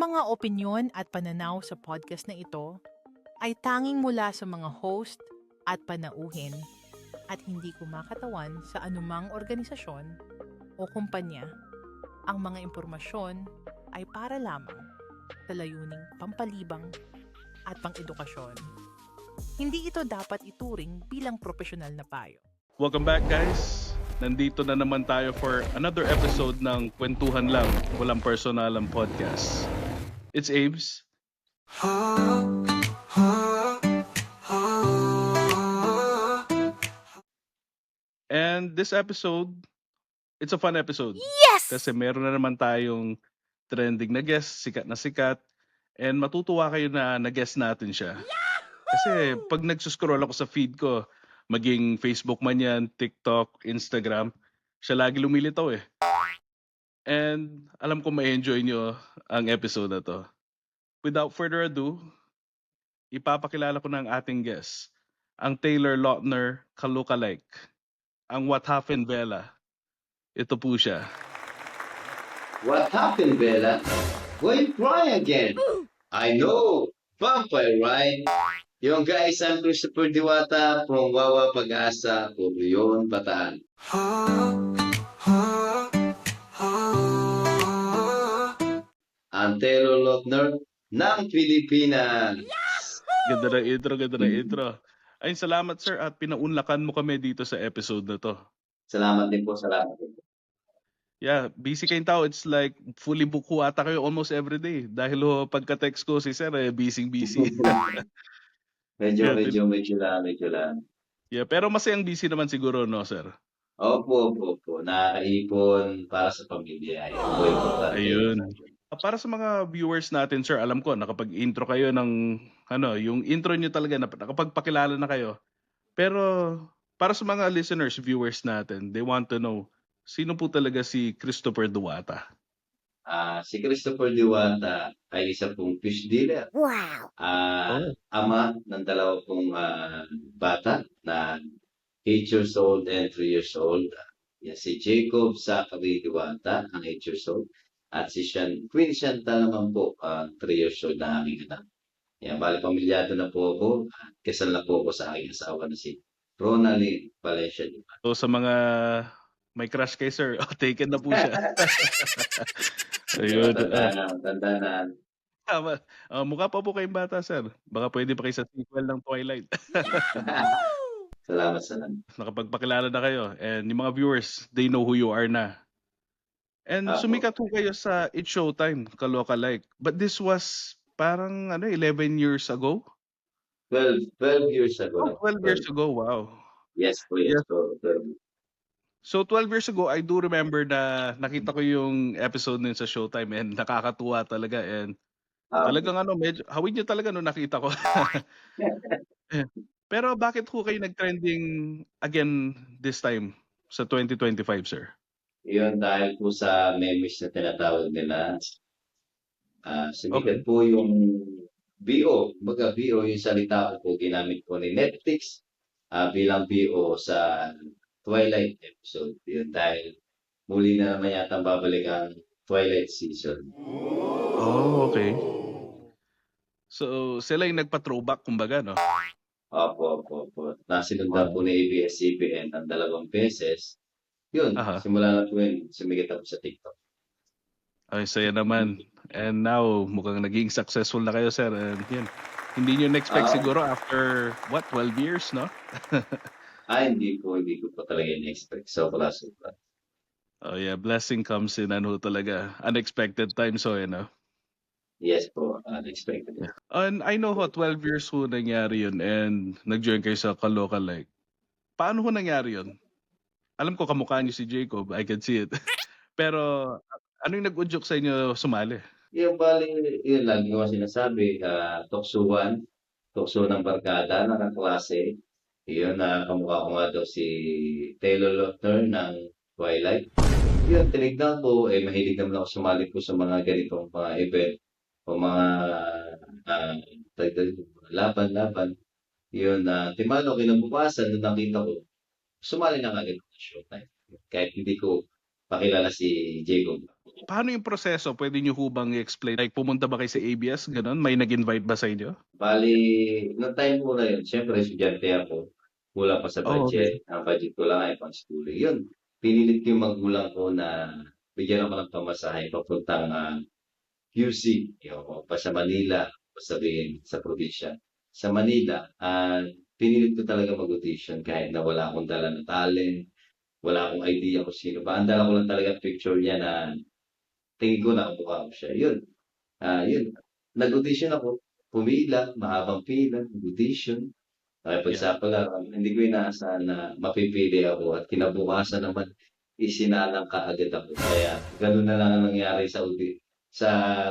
mga opinyon at pananaw sa podcast na ito ay tanging mula sa mga host at panauhin at hindi kumakatawan sa anumang organisasyon o kumpanya. Ang mga impormasyon ay para lamang sa layuning pampalibang at pang-edukasyon. Hindi ito dapat ituring bilang profesional na payo. Welcome back, guys. Nandito na naman tayo for another episode ng Kwentuhan Lang, Walang Personalang Podcast. It's Abe's. And this episode, it's a fun episode. Yes! Kasi meron na naman tayong trending na guest, sikat na sikat. And matutuwa kayo na na-guest natin siya. Kasi pag nagsuscroll ako sa feed ko, maging Facebook man yan, TikTok, Instagram, siya lagi lumilitaw eh. And alam ko ma-enjoy nyo ang episode na to. Without further ado, ipapakilala ko ng ating guest, ang Taylor Lautner ka-lookalike, ang What Happened Bella. Ito po siya. What happened, Bella? Why you cry again? I know! Vampire, right? Yung guys, I'm Christopher Diwata from Wawa Pag-asa, Puruyon, Bataan. Ang Taylor Lautner ng Pilipinas. Ganda na intro. Ay, salamat sir at pinaunlakan mo kami dito sa episode na to. Salamat din po, salamat din po. Yeah, busy kayong tao. It's like fully book ho ata kayo almost every day. Dahil ho, pagka-text ko si sir, busy. Medyo Yeah, lang. Yeah, pero masayang busy naman siguro, no, sir? Opo. Nakakaipon para sa pamilya. Ayun po, importante. Ayun. Para sa mga viewers natin, sir, alam ko, nakapag-intro kayo ng, yung intro nyo talaga, nakapagpakilala na kayo. Pero, para sa mga listeners, viewers natin, they want to know, sino po talaga si Christopher Diwata? Si Christopher Diwata ay isa pong fish dealer. Wow! Ama ng dalawa pong bata na 8 years old and 3 years old. Yan, si Jacob Zachary Diwata, ang 8 years old. At si Queen Chantal naman po, 3 years old na aking anak. Yan, bali pamilyado na po ako. Kasal na po ako sa aking asawa na si Ronaldine Valencia Diwata. So, sa mga may crush kay sir, taken na po siya. Ayun. Tandaan. Tama. Mukha pa po kayong bata, sir. Baka pwede pa kayo sa sequel ng Twilight. Salamat. Nakapagpakilala na kayo. And yung mga viewers, they know who you are na. And Apo. sumikat po kayo sa It's Showtime, ka-lookalike. But this was parang 11 years ago? 12 years ago. 12 years ago, wow. Yes po. So 12 years ago, I do remember na nakita ko yung episode nun sa Showtime and nakakatuwa talaga and talagang medyo hawig niyo talaga nung nakita ko. Pero bakit ho kayo nag-trending again this time sa 2025, sir? Yun, dahil po sa memes na tinatawag nila. Sumikat po yung BO. Baga BO, yung salita ko po ginamit po ni Netflix bilang BO sa Twilight episode. Yun, dahil muli na naman yata babalik ang Twilight season. Oh, okay. So, sila yung nagpa-throwback, kumbaga, no? Opo. Nasinundan po ni ABS-CBN ang 2 beses. Yun, simula na po yun, sumikat ako sa TikTok. Ay, saya naman. And now, mukhang naging successful na kayo, sir. And yun, hindi nyo na-expect siguro after, 12 years, no? Hindi ko pa talaga in-expect. Sobra. Oh yeah, blessing comes in talaga. Unexpected times, so Yes po, unexpected. Yeah. And I know 12 years ho nangyari yun and nag-join kayo sa ka-lookalike. Paano ho nangyari yun? Alam ko kamukha niyo si Jacob, I can see it. Pero ano yung nag-udyok sa inyo sumali? Yung bali, yun lagi ko sinasabi, tukso ng barkada, ng kaklase. Yun, kamukha ko nga daw si Taylor Lautner ng Twilight. Yun, tinignan ko, mahilig naman ako sumali po sa mga ganitong mga event o mga laban. Yun, timano, kinabukasan, nung nakita ko, sumali na kagad sa Showtime. Kahit hindi ko pakilala si Jacob. Paano yung proseso? Pwede niyo hubang i-explain? Like, pumunta ba kayo sa ABS? Ganon? May nag-invite ba sa inyo? Bali, noong time ko na yun, siyempre estudyante ako, kulang pa sa Oh, okay. budget. Ang budget ko lang ay pang schooling. Yun, pinilit ko yung magulang ko na bigyan ako ng pamasahe papuntang QC, yung pa sa Manila, sabihin sa probinsya. Sa Manila, pinilit ko talaga mag-audition kahit na wala akong dala na talent, wala akong idea kung sino ba. Ang dala ko lang talaga picture niya na tingin ko na kamukha ko siya. Yun. Nag-audition ako, pumila, mahabang pila, nag-audition. Yeah. Nakipagsapalaran, hindi ko inaasahan na mapipili ako at kinabukasan naman isinalang kaagad ako. Kaya ganun na lang ang nangyari sa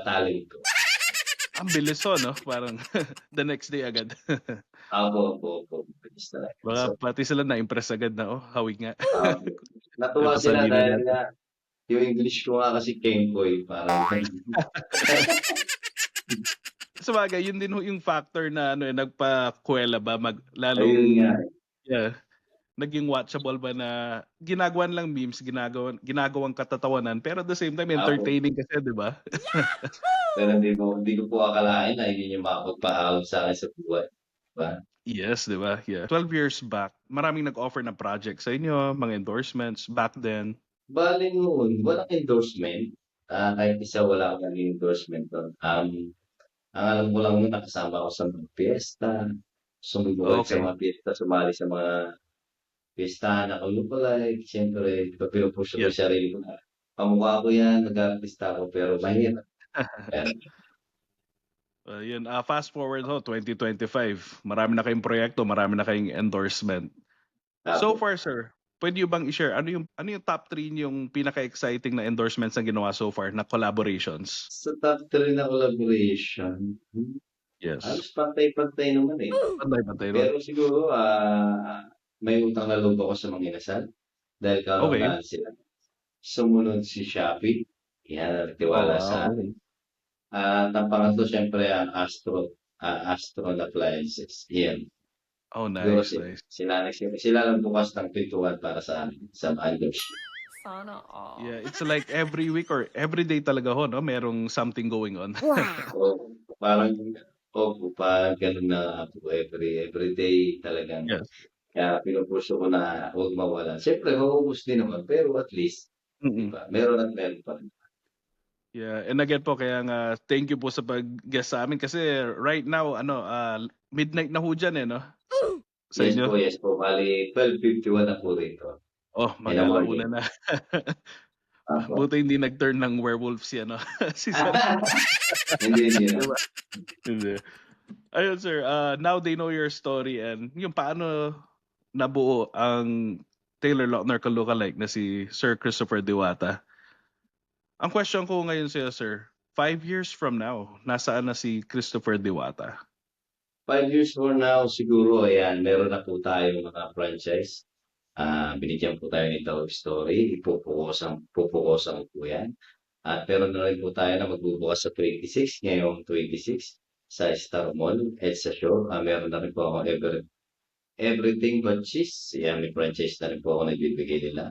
talent ko. Ang bilis no? Parang the next day agad. Opo. Bilis talaga. Baka So, pati sila na-impress agad na, hawig nga. natuwa Napasabi sila na dahil natin. nga yung English ko nga kasi Kempoy, parang Sabagay, yun din yung factor na nagpakuwela ba, ayun lalong, nga. yeah, naging watchable ba na ginagawan lang memes, ginagawang katatawanan, pero at the same time, Ako, entertaining kasi, di ba? pero hindi ko po akalain na yun yung makapagpahaw sa akin sa buhay. Diba? Yes, di ba? Yeah. 12 years back, maraming nag-offer ng project sa inyo, mga endorsements back then. Bali noon, walang endorsement. Kahit isa wala akong naging endorsement doon. Ang alam ko lang noon, nakasama ako sa mga piyesta, sumugod sa Okay. mga piyesta, sumali sa mga pistahan ako lookalike. Siyempre, pinupush ko Yeah. yung sarili ko na pamukha ko yan, nag-artista ako, pero mahirap. Pero, Yun, fast forward 2025. Marami na kayong proyekto, marami na kayong endorsement. So tapos, far, sir, pwede nyo bang i-share ano yung top 3 yung pinaka-exciting na endorsements na ginawa so far na collaborations? sa top 3 na collaboration, Yes. halos pantay-pantay naman eh. Pantay-pantay nun. Pero siguro, may utang na loob ako sa mga inasal dahil Okay. kauna-unahan sila. Sumunod si Shopee, yan, Oh, nagtiwala wow. sa akin. At ang pangatlo, syempre, ang Astron Appliances. Yan. Oh, Siguro nice, nice. sila lang bukas ng pintuan para sa amin, sa Mandos. Sana all. Yeah, it's like every week or every day talaga no? Merong something going on. So, parang, parang ganun na po every day talagang. Yes. Kaya pinupuso ko na huwag mawala. Siyempre, maubos din naman, pero at least, di Mm-mm. ba? Meron at meron pa rin. Yeah, and again po kaya nga thank you po sa pag-guest sa amin kasi right now midnight na ho dyan no? Sa inyo. Yes po. Bali, 12:51 na po rito. Oh, In the mag-alauna morning. na. Apo. Buti hindi nag-turn ng werewolf si si Sir. Hindi na. Diba? Hindi. Ayun sir, now they know your story and yung paano nabuo ang Taylor Lautner ka-lookalike na si Sir Christopher Diwata. Ang question ko ngayon sa'yo sir, 5 years from now, nasaan na si Christopher Diwata? 5 years from now, siguro, ayan, meron na po tayong mga franchise. Binigyan po tayo ni Dog Story. Pupukosan po yan. At meron na rin po tayo na magbubukas sa 26, ngayong 26, sa Star Mall, EDSA Show. Meron na rin po ako Everything But Cheese. Yan, may franchise na rin po ako nagbibigay nila.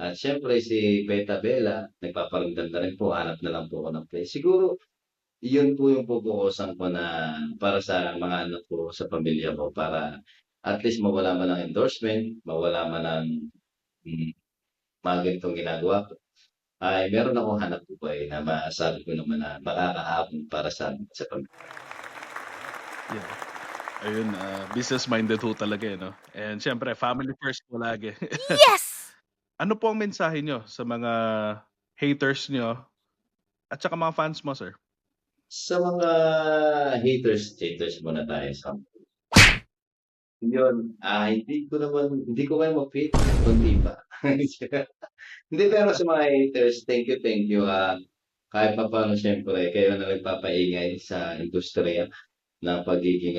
At syempre si Beta Bella, nagpaparamdam na rin po, hanap na lang po ako ng place. Siguro, yun po yung pupukusan ko na para sa mga anak ko, sa pamilya ko, para at least mawala man ng endorsement, mawala man ng mga ganitong ginagawa ko. Ay, meron akong hanap buhay na masabi ko naman na makakahabon para sa pamilya. Yeah. Ayun, business-minded ho talaga no? And syempre, family first po lagi. Yes! Ano po ang mensahe nyo sa mga haters nyo at saka mga fans mo, sir? Sa mga haters muna tayo sa yun, hindi ko kayo ma-fit, kundi ba? Hindi, pero sa mga haters, thank you. Kahit pa paano, syempre, kayo na nagpapaingay sa industriya ng pagiging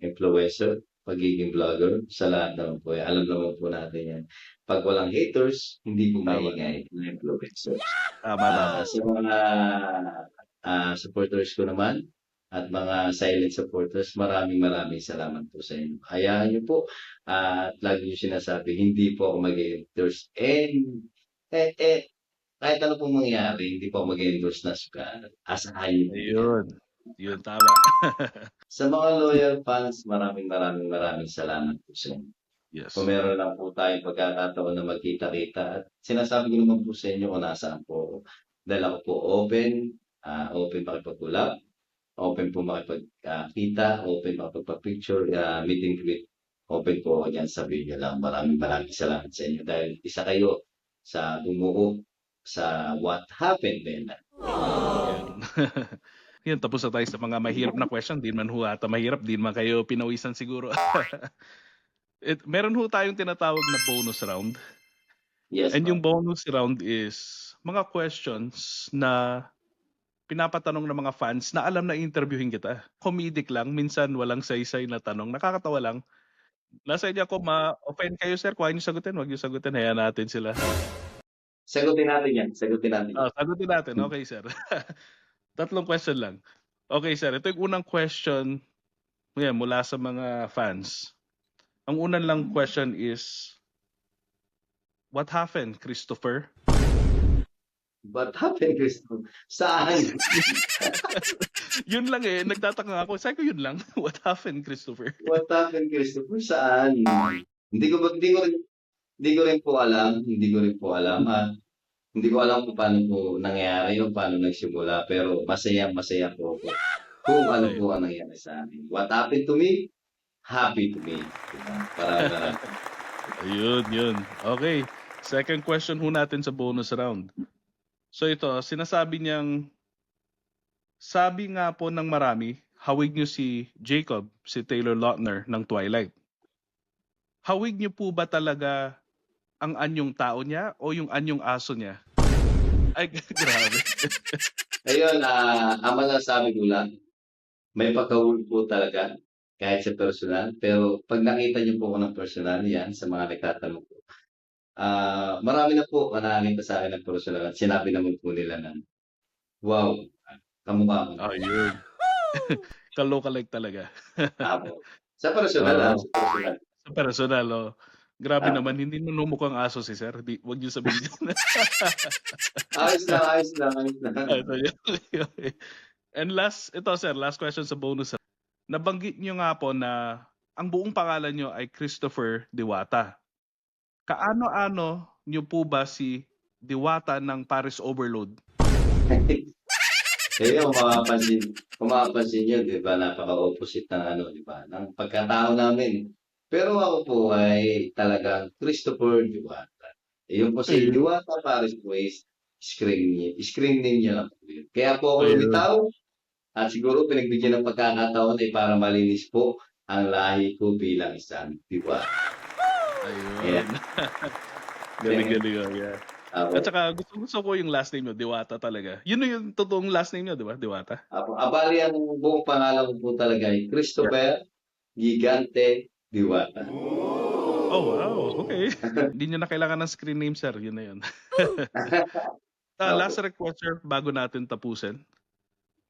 influencer, pagiging vlogger, sa lahat naman po. Alam naman po natin yan. Pag walang haters, hindi po Tama. maingay ng influencer. Tama. Sa mga supporters ko naman, at mga silent supporters, maraming salamat po sa inyo. Hayaan niyo po, at lagi niyo sinasabi, hindi po ako mag-haters. And kahit ano pong mangyari, hindi po ako mag-endorse na sugal. Asahan niyo po yan. Ayun. Yun, tama. Sa mga loyal fans, maraming salamat po sa inyo. Yes. Kung meron lang po tayong pagkakataon na magkita-kita at sinasabi ko naman po sa inyo kung nasaan po ako. Dahil ako po open makipag-collab, open po makipagkita, open makipagpa-picture, meet and greet. Open po ako dyan sa video lang. Maraming salamat sa inyo dahil isa kayo sa bumuo sa What Happened Bella. Yan. Yan, tapos na tayo sa mga mahirap na question. Di man ho ata mahirap, di man kayo pinawisan siguro. Meron ho tayong tinatawag na bonus round. Yes, And ma'am. yung bonus round is mga questions na pinapatanong ng mga fans na alam na interviewin kita. Comedic lang, minsan walang saysay na tanong. Nakakatawa lang. Nasa inyo ako, ma-offend kayo sir, kung ayaw nyo sagutin, wag nyo sagutin, hayaan natin sila. Sagutin natin yan. Sagutin natin yan. Sagutin natin, okay sir. Tatlong question lang. Okay sir, ito yung unang question mula sa mga fans. Ang unang lang question is, what happened, Christopher? What happened, Cristo? Saan? Yun lang nagtataka ako. Sabi ko yun lang. What happened, Christopher? What happened, Christopher? Saan? Hindi ko rin po alam. Hindi ko alam kung paano po nangyari o paano nagsimula. Pero masaya po ako kung ano po ang nangyari sa amin. What happened to me? Happy to me. Diba? Para Yun. Okay. Second question ho natin sa bonus round. So ito, sinasabi niyang, sabi nga po ng marami, hawig niyo si Jacob, si Taylor Lautner ng Twilight. Hawig niyo po ba talaga ang anyong tao niya o yung anyong aso niya? Ay, grabe. Ayun, ang masasabi ko lang, may pagkahuli po talaga kahit sa personal. Pero pag nakita niyo po ako ng personal yan sa mga nagtatanong po, marami na po nakakita sa akin ng personal at sinabi naman po nila na, wow, kamukha mo. Yun. Ka-lookalike talaga. Apo. Sa personal, sa personal. Sa personal, grabe naman, hindi numukhang aso si sir. Wag niyo sabihin yun. Ayos lang. Okay. And last question sa bonus. Nabanggit niyo nga po na ang buong pangalan niyo ay Christopher Diwata. Kaano-ano niyo po ba si Diwata ng Paris Overload? Kung mapapansin nyo, di ba, napaka-opposite ng di ba, ng pagkatao namin. Pero ako po ay talagang Christopher Diwata. Yung po si Diwata Paris po is screen name niya lang po yun. Kaya po ako lumitaw at siguro pinagbigyan ng pagkakataon para malinis po ang lahi ko bilang isang Diwata. Ayun. Galing. Yeah. At saka gusto ko yung last name nyo, Diwata talaga. Yun yung totoong last name nyo, di ba? Diwata. Abali ang buong pangalan ko po talaga ay Christopher Gigante Diwata. Oh, wow. Okay. Hindi nyo na kailangan ng screen name, sir. Yun na yun. Last request, sir, bago natin tapusin.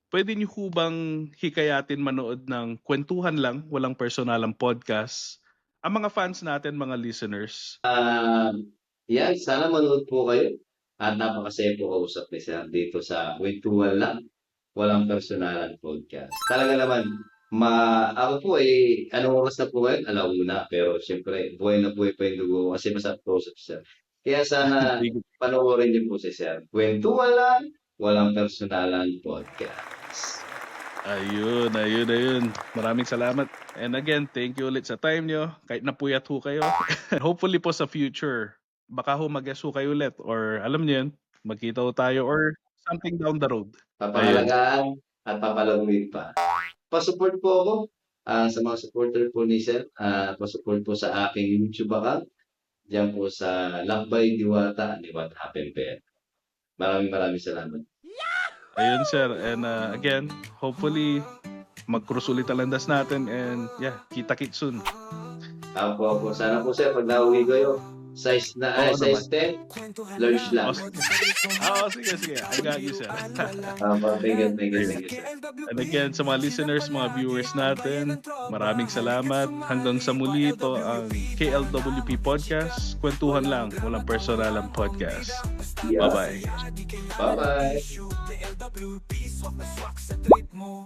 Pwede nyo hubang hikayatin manood ng kwentuhan lang, walang personalang podcast, ang mga fans natin, mga listeners? Yan, sana manood po kayo. At napakasaya po kausap ni Sir dito sa Kwentuhan Lang, Walang Personalan Podcast. Talaga naman, ako po anong oras na po ngayon? Alauna. Pero siyempre, buhay na buhay pa yung dugo kasi masarap kausap si Sir. Kaya sana panoorin niyo po si Sir. Kwentuhan Lang, Walang Personalan Podcast. Ayun. Maraming salamat. And again, thank you ulit sa time nyo. Kahit napuyat ho kayo. Hopefully po sa future, baka ho mag-guest ho kayo ulit. Or alam nyo yun, magkita ho tayo or something down the road. Papahalagaan at papalawin pa. Pasupport po ako sa mga supporter po ni Sir. Pasupport po sa aking YouTube account. Diyan po sa Lakbay Diwata and What Happened Bear. Maraming salamat. Ayun sir, and again, hopefully mag-cross ulit ang landas natin and kita-kits soon. Ako. Sana po sir, pag nauwi kayo, size 10, large lang. Sige. I got you sir. Thank you sir. And again, sa mga listeners, mga viewers natin, maraming salamat. Hanggang sa muli, ito ang KLWP Podcast. Kwentuhan lang, walang personalang podcast. Yeah. Bye-bye. Bye-bye. The LWP, swak na swak sa trip mo.